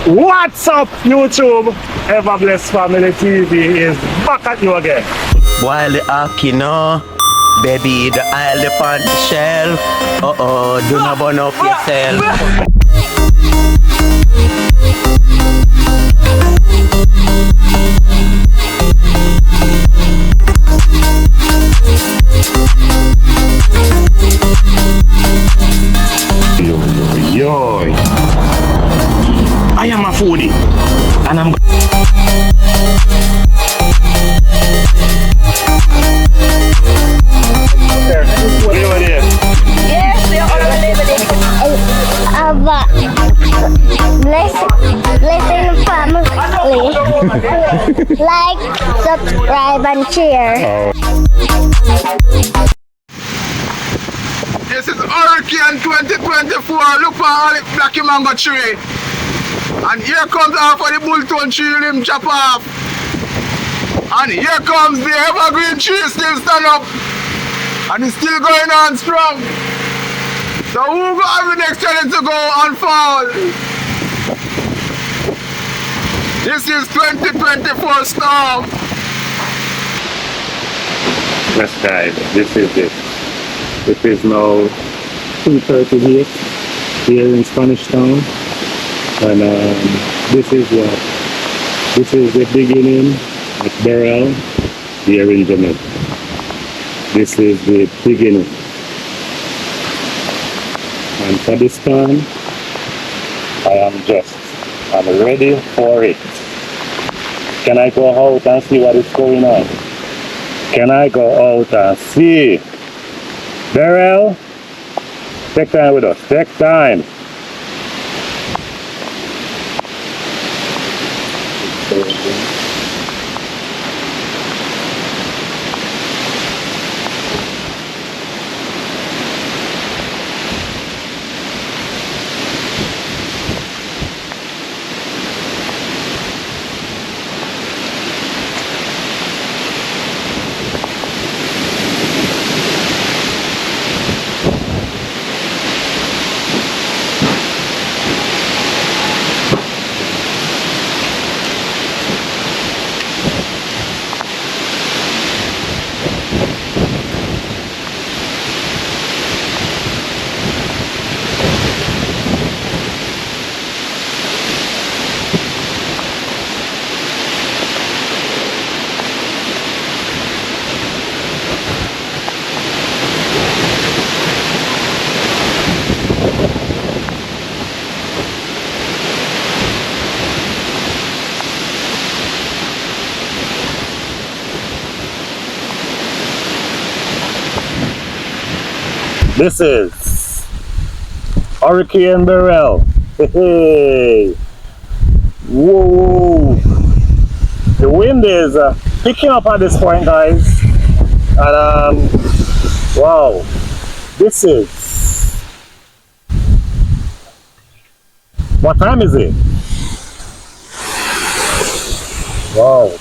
What's up, YouTube? Ever Blessed Family TV is back at you again. While the Akino, baby, the isle upon the shelf. Do not burn up yourself. Yo, I am a foodie, and I'm. Yes, we are already blessing family. Like, subscribe, and share. This is Hurricane 2024. Look for all the black mango tree. And here comes half of the bullthorn tree limb chop off. And here comes the evergreen tree still stand up. And it's still going on strong. So who go have the next challenge to go and fall? This is 2024 storm. Yes, guys, this is it. It is now 2:38 here in Spanish Town, and this is the beginning of Beryl, the arrangement. This is the beginning, and for this time, I'm ready for it. Can I go out and see what is going on? Can I go out and see? Beryl, take time with us. Take time. This is Hurricane Beryl. Hey, whoa! The wind is picking up at this point, guys, and wow, this is. What time is it? Wow.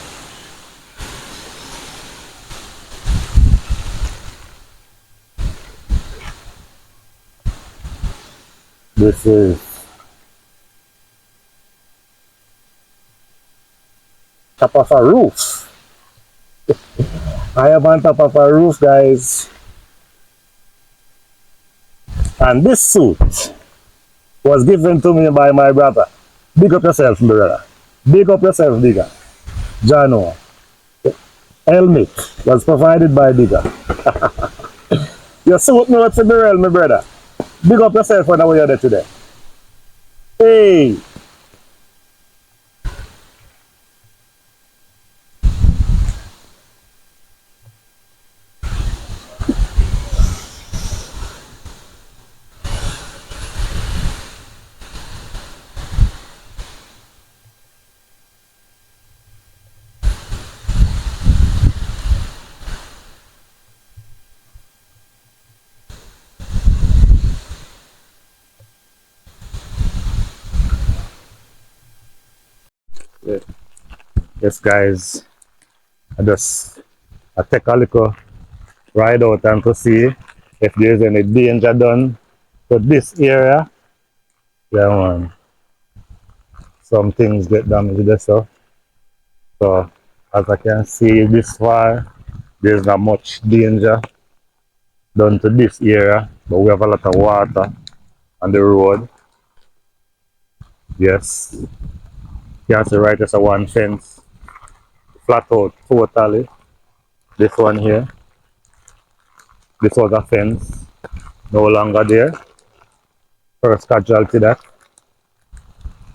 This is top of a roof. I am on top of a roof, guys. And this suit was given to me by my brother. Big up yourself, brother. Big up yourself, Digger. Jano. Helmet was provided by Digger. Your suit me what's in Beryl, my brother. Big up yourself when you're there today. Hey! Yes, guys, I take a little ride out and to see if there's any danger done to this area. Yeah, man. some things get damaged there, so as I can see this far, there's not much danger done to this area, but we have a lot of water on the road. Yes, you can see right there's a one fence flat out totally. This one here, this was a fence, no longer there. First casualty that.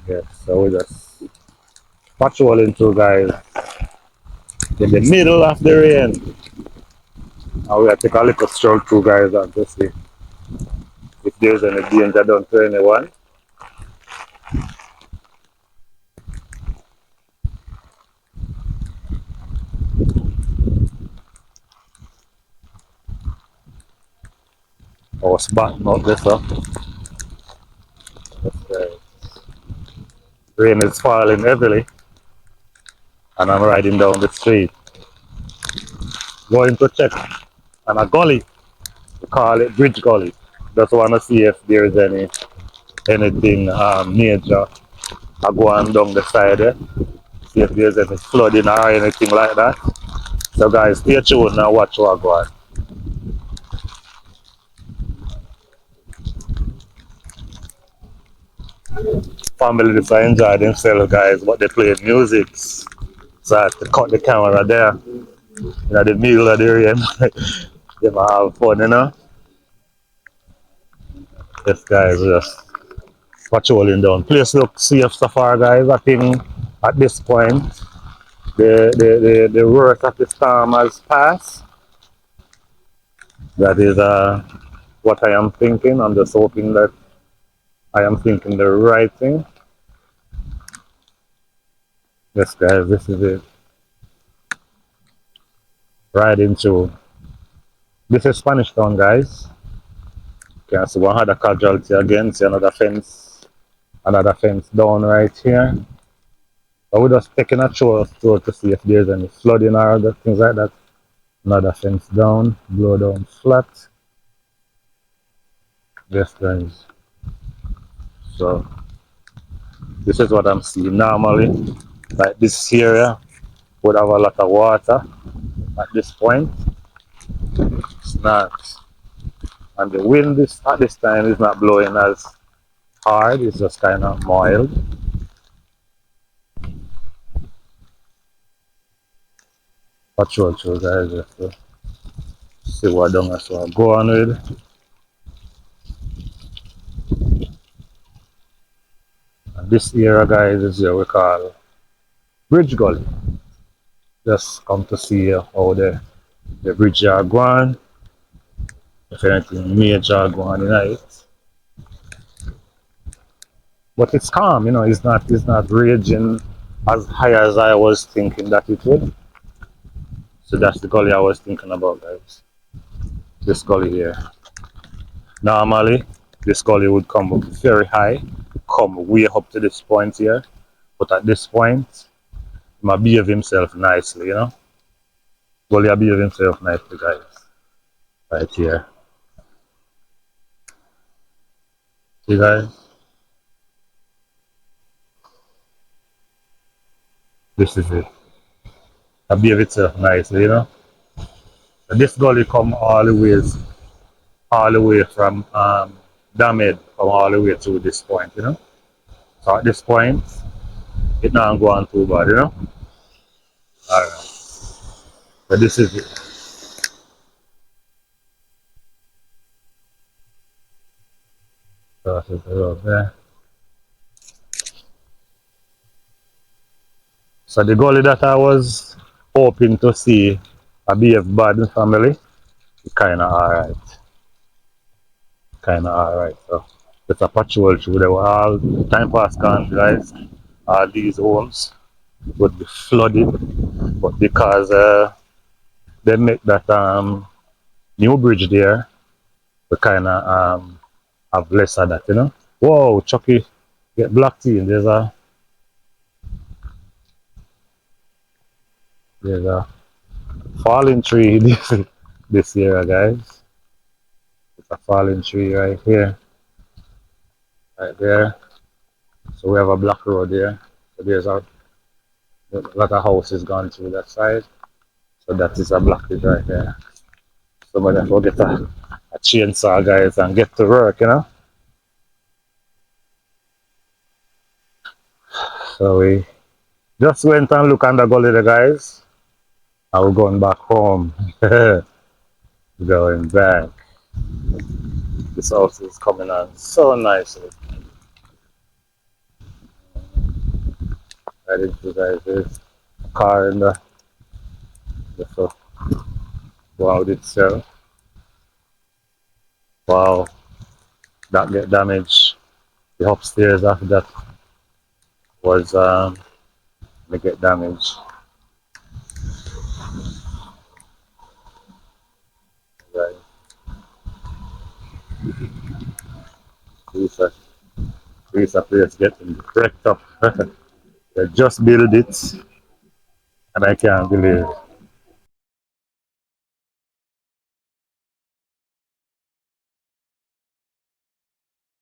Yes, so we just patrolling through, guys, in the middle of the rain. Now we have to take a little stroll through, guys, and to see if there's any danger done to anyone. I was batting out this up. Rain is falling heavily, and I'm riding down the street, going to check on a gully. We call it Bridge Gully. Just want to see if there's anything major going down the side there. See if there's any flooding or anything like that. So guys, stay tuned and watch what go on. Family just enjoy themselves, guys, but they play music. So I have to cut the camera there in the middle of the rain. They might have fun, you know. Yes, guys, just patrolling down. Place look safe so far, guys. I think at this point the worst of the storm has passed. That is what I am thinking. I'm just hoping that I am thinking the right thing. Yes, guys, this is it. Riding through. This is Spanish Town, guys. You can see one other casualty again. See another fence down right here. But we're just taking a tour to see if there's any flooding or other things like that. Another fence down, blow down flat. Yes, guys. So this is what I'm seeing normally. Like this area would have a lot of water at this point. It's not, and the wind at this time is not blowing as hard. It's just kind of mild. Patrol through, guys, just to see what down as well go on with. And this area, guys, is what we call Bridge Gully. Just come to see how the bridge are going. If anything major going in it. But it's calm, you know, it's not raging as high as I was thinking that it would. So that's the gully I was thinking about, guys. This gully here. Normally, this gully would come very high, come way up to this point here. But at this point, he might behave himself nicely, you know. Gully behave himself nicely, guys. Right here. See, guys? This is it. I behave itself nicely, you know. And this gully come all the way from Damed, come all the way to this point, you know. So at this point, it not go on too bad, you know. Alright. But this is it. So this is the road there. So the gully that I was hoping to see a behave bad in family, it's kinda alright. So it's a patrol through there. All time past gone, guys. All these homes would be flooded, but because they make that new bridge there, we kinda have less of that, you know. Whoa, Chucky, get blocked in. There's a falling tree this year, guys. It's a falling tree right here, right there. So we have a black road there. So there's a lot of houses gone through that side. So that is a blockage right there. Somebody have to get a chainsaw, guys, and get to work, you know. So we just went and look on the gully there, guys. And we're going back home. Going back. This house is coming on so nicely. I think you guys is a car in the so wow itself. Wow, that get damaged. The upstairs after that was they get damaged. Right. This place getting wrecked up. They just built it and I can't believe it.